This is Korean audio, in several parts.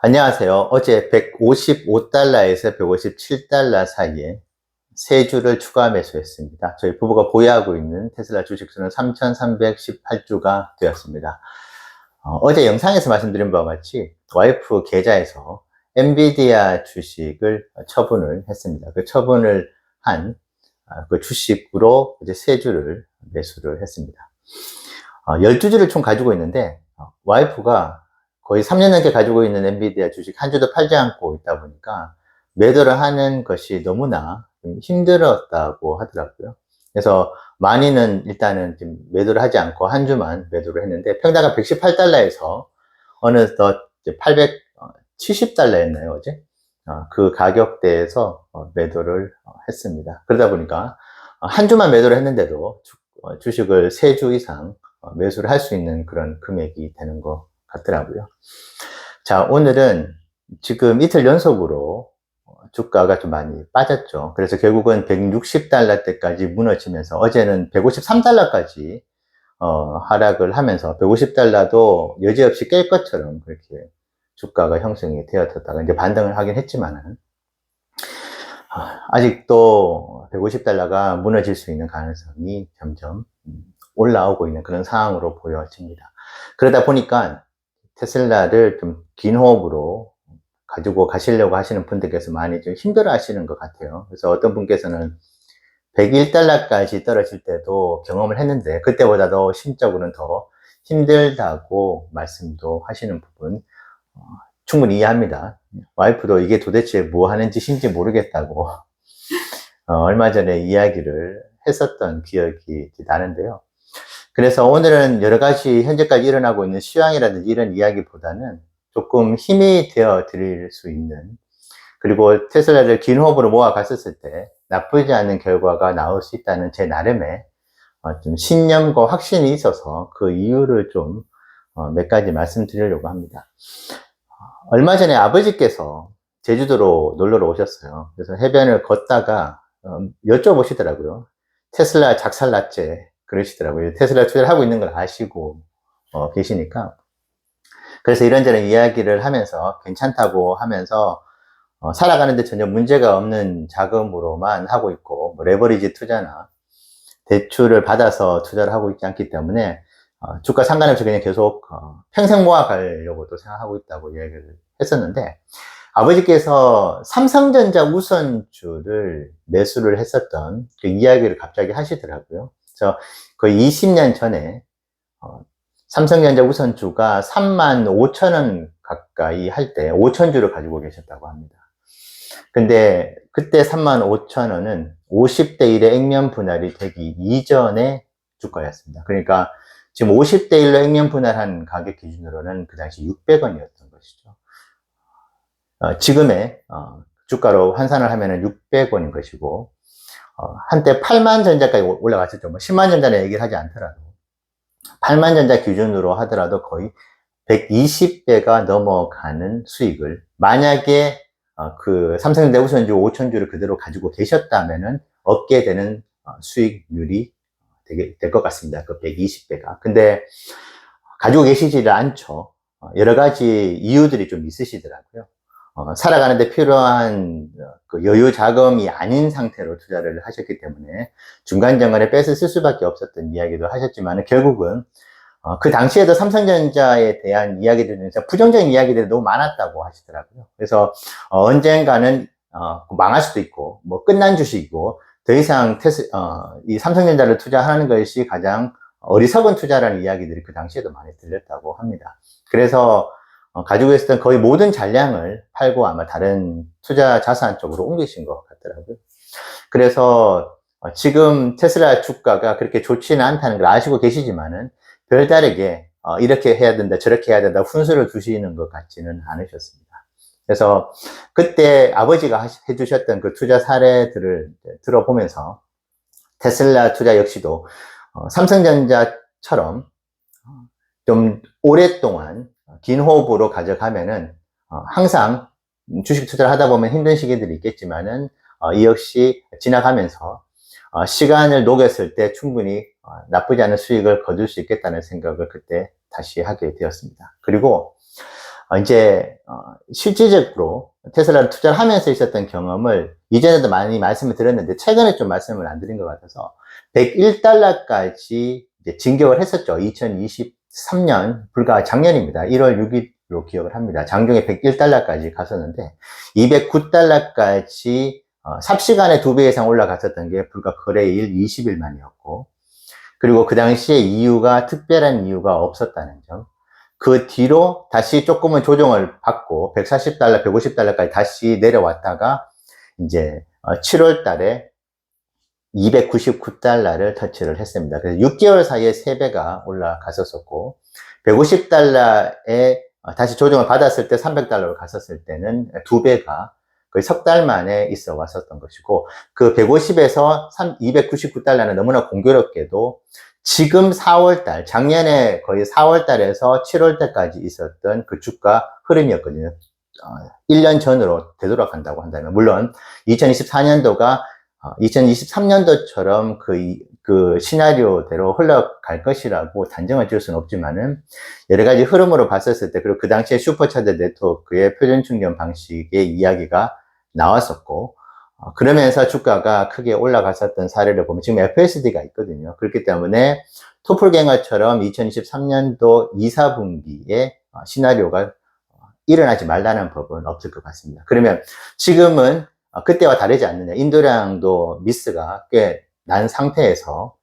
안녕하세요. 어제 155달러에서 157달러 사이에 세 주를 추가 매수했습니다. 저희 부부가 보유하고 있는 테슬라 주식수는 3,318주가 되었습니다. 어제 영상에서 말씀드린 바와 같이 와이프 계좌에서 엔비디아 주식을 처분을 했습니다. 그 처분을 한 그 주식으로 이제 세 주를 매수를 했습니다. 12주를 총 가지고 있는데 와이프가 거의 3년 넘게 가지고 있는 엔비디아 주식 한 주도 팔지 않고 있다 보니까 매도를 하는 것이 너무나 좀 힘들었다고 하더라고요. 그래서 많이는 일단은 좀 매도를 하지 않고 한 주만 매도를 했는데 평당가 118달러에서 어느덧 870달러였나요, 어제? 그 가격대에서 매도를 했습니다. 그러다 보니까 한 주만 매도를 했는데도 주식을 3주 이상 매수를 할 수 있는 그런 금액이 되는 것 같더라고요. 자, 오늘은 지금 이틀 연속으로 주가가 좀 많이 빠졌죠. 그래서 결국은 160달러대까지 무너지면서 어제는 153달러까지 하락을 하면서 150달러도 여지없이 깰 것처럼 그렇게 주가가 형성이 되었다가 이제 반등을 하긴 했지만은 아직도 150달러가 무너질 수 있는 가능성이 점점 올라오고 있는 그런 상황으로 보여집니다. 그러다 보니까 테슬라를 좀 긴 호흡으로 가지고 가시려고 하시는 분들께서 많이 좀 힘들어 하시는 것 같아요. 그래서 어떤 분께서는 101달러까지 떨어질 때도 경험을 했는데 그때보다도 심적으로는 더 힘들다고 말씀도 하시는 부분 충분히 이해합니다. 와이프도 이게 도대체 뭐 하는 짓인지 모르겠다고 얼마 전에 이야기를 했었던 기억이 나는데요. 그래서 오늘은 여러 가지 현재까지 일어나고 있는 시황이라든지 이런 이야기보다는 조금 힘이 되어 드릴 수 있는, 그리고 테슬라를 긴 호흡으로 모아갔었을 때 나쁘지 않은 결과가 나올 수 있다는 제 나름의 좀 신념과 확신이 있어서 그 이유를 좀 몇 가지 말씀드리려고 합니다. 얼마 전에 아버지께서 제주도로 놀러 오셨어요. 그래서 해변을 걷다가 여쭤보시더라고요. 테슬라 작살났제 그러시더라고요. 테슬라 투자를 하고 있는 걸 아시고 계시니까. 그래서 이런저런 이야기를 하면서 괜찮다고 하면서 살아가는데 전혀 문제가 없는 자금으로만 하고 있고 뭐 레버리지 투자나 대출을 받아서 투자를 하고 있지 않기 때문에 주가 상관없이 그냥 계속 평생 모아가려고 또 생각하고 있다고 이야기를 했었는데, 아버지께서 삼성전자 우선주를 매수를 했었던 그 이야기를 갑자기 하시더라고요. 그래서 거의 20년 전에 삼성전자 우선주가 35,000원 가까이 할 때 5,000주를 가지고 계셨다고 합니다. 근데 그때 35,000원은 50대 1의 액면 분할이 되기 이전의 주가였습니다. 그러니까 지금 50대 1로 액면 분할한 가격 기준으로는 그 당시 600원이었던 것이죠. 지금의 주가로 환산을 하면 600원인 것이고, 한때 8만 전자까지 올라갔었죠. 뭐 10만 전자는 얘기를 하지 않더라도 8만 전자 기준으로 하더라도 거의 120배가 넘어가는 수익을, 만약에 그 삼성전자 우선주 5,000주를 그대로 가지고 계셨다면은 얻게 되는 수익률이 될 것 같습니다. 그 120배가. 근데 가지고 계시지를 않죠. 여러 가지 이유들이 좀 있으시더라고요. 살아가는데 필요한 그 여유 자금이 아닌 상태로 투자를 하셨기 때문에 중간중간에 뺏을 쓸 수밖에 없었던 이야기도 하셨지만, 결국은 그 당시에도 삼성전자에 대한 이야기들 중에서 부정적인 이야기들이 너무 많았다고 하시더라고요. 그래서 언젠가는 망할 수도 있고 뭐 끝난 주식이고 더 이상 이 삼성전자를 투자하는 것이 가장 어리석은 투자라는 이야기들이 그 당시에도 많이 들렸다고 합니다. 그래서 가지고 있었던 거의 모든 잔량을 팔고 아마 다른 투자 자산 쪽으로 옮기신 것 같더라고요. 그래서 지금 테슬라 주가가 그렇게 좋지는 않다는 걸 아시고 계시지만은 별다르게 이렇게 해야 된다 저렇게 해야 된다 훈수를 두시는 것 같지는 않으셨습니다. 그래서 그때 아버지가 해주셨던 그 투자 사례들을 들어보면서 테슬라 투자 역시도 삼성전자처럼 좀 오랫동안 긴 호흡으로 가져가면은 항상 주식 투자를 하다 보면 힘든 시기들이 있겠지만은 이 역시 지나가면서 시간을 녹였을 때 충분히 나쁘지 않은 수익을 거둘 수 있겠다는 생각을 그때 다시 하게 되었습니다. 그리고 실질적으로 테슬라를 투자를 하면서 있었던 경험을 이전에도 많이 말씀을 드렸는데 최근에 좀 말씀을 안 드린 것 같아서 101달러까지 진격을 했었죠. 2023년 불과 작년입니다. 1월 6일로 기억을 합니다. 장중에 101달러까지 갔었는데 209달러까지 삽시간에 2배 이상 올라갔었던 게 불과 거래일 20일 만이었고, 그리고 그 당시에 특별한 이유가 없었다는 점. 그 뒤로 다시 조금은 조정을 받고 140달러, 150달러까지 다시 내려왔다가 이제 7월 달에 299달러를 터치를 했습니다. 그래서 6개월 사이에 3배가 올라갔었고 150달러에 다시 조정을 받았을 때 300달러로 갔었을 때는 2배가 거의 석 달 만에 있어 왔었던 것이고, 그 150에서 299달러는 너무나 공교롭게도 지금 4월달, 작년에 거의 4월달에서 7월달까지 있었던 그 주가 흐름이었거든요. 1년 전으로 되돌아간다고 한다면, 물론 2024년도가 2023년도처럼 그 시나리오대로 흘러갈 것이라고 단정을 지을 수는 없지만은, 여러 가지 흐름으로 봤었을 때, 그리고 그 당시에 슈퍼차저 네트워크의 표준 충전 방식의 이야기가 나왔었고, 그러면서 주가가 크게 올라갔었던 사례를 보면 지금 FSD가 있거든요. 그렇기 때문에 토플갱어처럼 2023년도 2, 4분기에 시나리오가 일어나지 말라는 법은 없을 것 같습니다. 그러면 지금은 그때와 다르지 않느냐. 인도량도 미스가 꽤 난 상태에서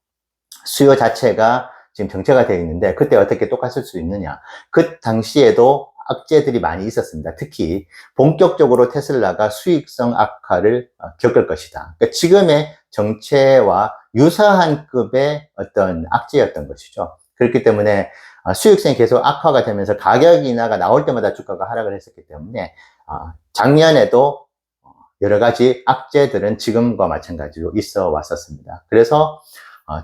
수요 자체가 지금 정체가 되어 있는데 그때 어떻게 똑같을 수 있느냐. 그 당시에도 악재들이 많이 있었습니다. 특히 본격적으로 테슬라가 수익성 악화를 겪을 것이다. 그러니까 지금의 정체와 유사한 급의 어떤 악재였던 것이죠. 그렇기 때문에 수익성이 계속 악화가 되면서 가격 인하가 나올 때마다 주가가 하락을 했었기 때문에 작년에도 여러 가지 악재들은 지금과 마찬가지로 있어 왔었습니다. 그래서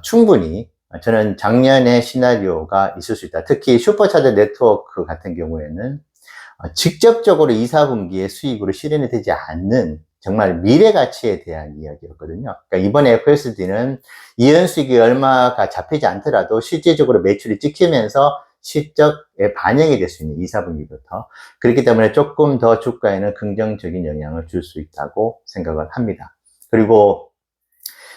충분히 저는 작년의 시나리오가 있을 수 있다. 특히 슈퍼차저 네트워크 같은 경우에는 직접적으로 2, 4분기에 수익으로 실현이 되지 않는 정말 미래 가치에 대한 이야기였거든요. 그러니까 이번에 FSD는 이연 수익이 얼마가 잡히지 않더라도 실질적으로 매출이 찍히면서 실적에 반영이 될 수 있는 2, 4분기부터. 그렇기 때문에 조금 더 주가에는 긍정적인 영향을 줄 수 있다고 생각을 합니다. 그리고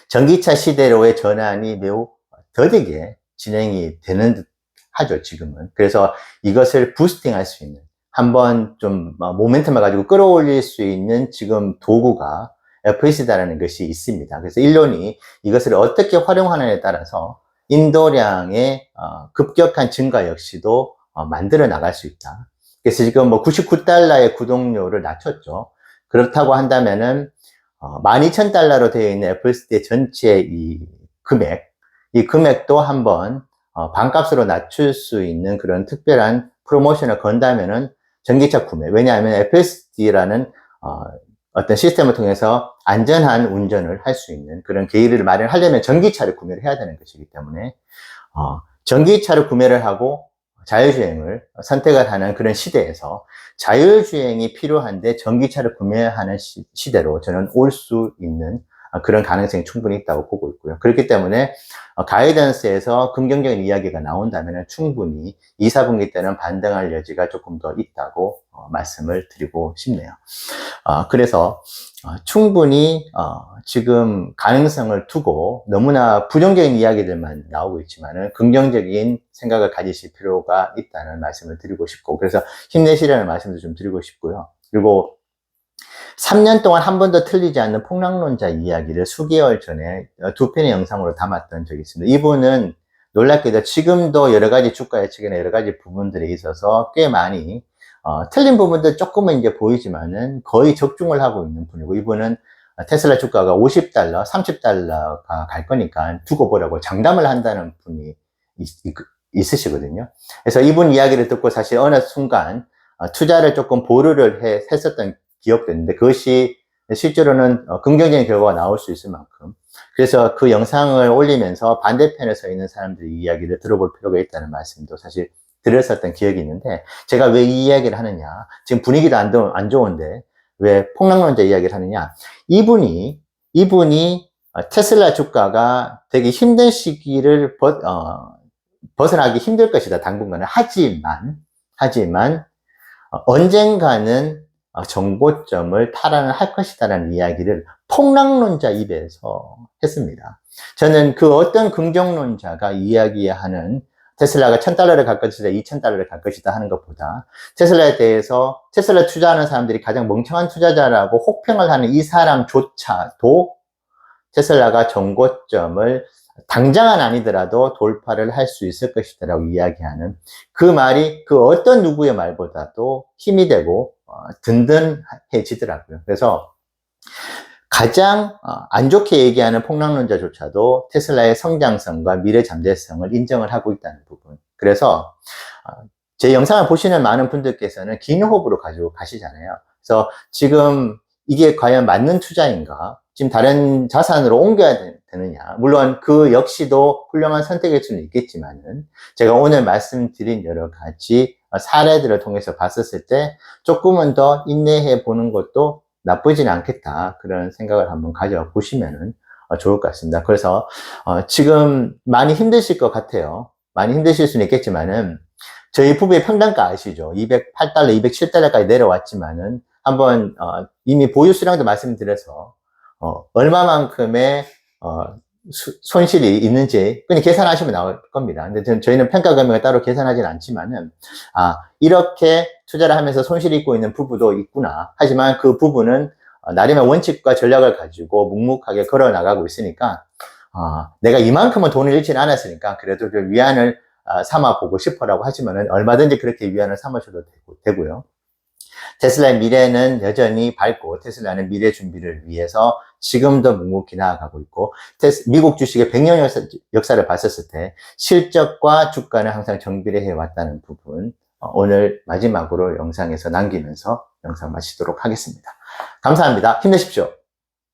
전기차 시대로의 전환이 매우 더디게 진행이 되는 듯 하죠, 지금은. 그래서 이것을 부스팅 할 수 있는, 한번 좀 모멘텀을 가지고 끌어올릴 수 있는 지금 도구가 FSD라는 것이 있습니다. 그래서 일론이 이것을 어떻게 활용하느냐에 따라서 인도량의 급격한 증가 역시도 만들어 나갈 수 있다. 그래서 지금 99달러의 구독료를 낮췄죠. 그렇다고 한다면은 12,000달러로 되어 있는 FSD의 전체 이 금액도 한번 반값으로 낮출 수 있는 그런 특별한 프로모션을 건다면은 전기차 구매. 왜냐하면 FSD라는 어떤 시스템을 통해서 안전한 운전을 할 수 있는 그런 계기를 마련하려면 전기차를 구매를 해야 되는 것이기 때문에 전기차를 구매를 하고 자율주행을 선택을 하는 그런 시대에서 자율주행이 필요한데 전기차를 구매하는 시대로 저는 올 수 있는 그런 가능성이 충분히 있다고 보고 있고요. 그렇기 때문에 가이던스에서 긍정적인 이야기가 나온다면 충분히 2, 4분기 때는 반등할 여지가 조금 더 있다고 말씀을 드리고 싶네요. 그래서 충분히 지금 가능성을 두고 너무나 부정적인 이야기들만 나오고 있지만은 긍정적인 생각을 가지실 필요가 있다는 말씀을 드리고 싶고, 그래서 힘내시라는 말씀도 좀 드리고 싶고요. 그리고 3년 동안 한 번도 틀리지 않는 폭락론자 이야기를 수개월 전에 2편의 영상으로 담았던 적이 있습니다. 이분은 놀랍게도 지금도 여러 가지 주가 예측이나 여러 가지 부분들에 있어서 꽤 많이 틀린 부분도 조금은 이제 보이지만은 거의 적중을 하고 있는 분이고, 이분은 테슬라 주가가 50달러, 30달러가 갈 거니까 두고 보라고 장담을 한다는 분이 있으시거든요. 그래서 이분 이야기를 듣고 사실 어느 순간 투자를 조금 보류를 했었던 기억도 있는데, 그것이 실제로는 긍정적인 결과가 나올 수 있을 만큼, 그래서 그 영상을 올리면서 반대편에 서 있는 사람들의 이야기를 들어볼 필요가 있다는 말씀도 사실 드렸었던 기억이 있는데, 제가 왜 이 이야기를 하느냐, 지금 분위기도 안 좋은데 왜 폭락론자 이야기를 하느냐, 이분이 테슬라 주가가 되게 힘든 시기를 벗어나기 힘들 것이다, 당분간은. 하지만 언젠가는 정고점을 탈환을 할 것이다라는 이야기를 폭락론자 입에서 했습니다. 저는 그 어떤 긍정론자가 이야기하는 테슬라가 $1,000를 갈 것이다, $2,000를 갈 것이다 하는 것보다 테슬라에 대해서 테슬라 투자하는 사람들이 가장 멍청한 투자자라고 혹평을 하는 이 사람조차도 테슬라가 정고점을 당장은 아니더라도 돌파를 할 수 있을 것이다 라고 이야기하는 그 말이 그 어떤 누구의 말보다도 힘이 되고 든든해지더라고요. 그래서 가장 안 좋게 얘기하는 폭락론자조차도 테슬라의 성장성과 미래 잠재성을 인정을 하고 있다는 부분. 그래서 제 영상을 보시는 많은 분들께서는 긴 호흡으로 가지고 가시잖아요. 그래서 지금 이게 과연 맞는 투자인가? 지금 다른 자산으로 옮겨야 되느냐? 물론 그 역시도 훌륭한 선택일 수는 있겠지만은 제가 오늘 말씀드린 여러 가지 사례들을 통해서 봤었을 때 조금은 더 인내해 보는 것도 나쁘진 않겠다. 그런 생각을 한번 가져보시면 좋을 것 같습니다. 그래서 지금 많이 힘드실 것 같아요. 많이 힘드실 수는 있겠지만은 저희 부부의 평단가 아시죠? $208, $207까지 내려왔지만은 한번 이미 보유 수량도 말씀드려서 얼마만큼의 손실이 있는지 그냥 계산하시면 나올 겁니다. 근데 저희는 평가 금액을 따로 계산하진 않지만은 이렇게 투자를 하면서 손실이 있고 있는 부부도 있구나. 하지만 그 부부는 나름의 원칙과 전략을 가지고 묵묵하게 걸어 나가고 있으니까 내가 이만큼은 돈을 잃지는 않았으니까 그래도 좀 위안을 삼아 보고 싶어라고 하시면은 얼마든지 그렇게 위안을 삼으셔도 되고요. 테슬라의 미래는 여전히 밝고 테슬라는 미래 준비를 위해서 지금도 묵묵히 나아가고 있고 미국 주식의 100년 역사를 봤었을 때 실적과 주가는 항상 정비를 해왔다는 부분 오늘 마지막으로 영상에서 남기면서 영상 마치도록 하겠습니다. 감사합니다. 힘내십시오.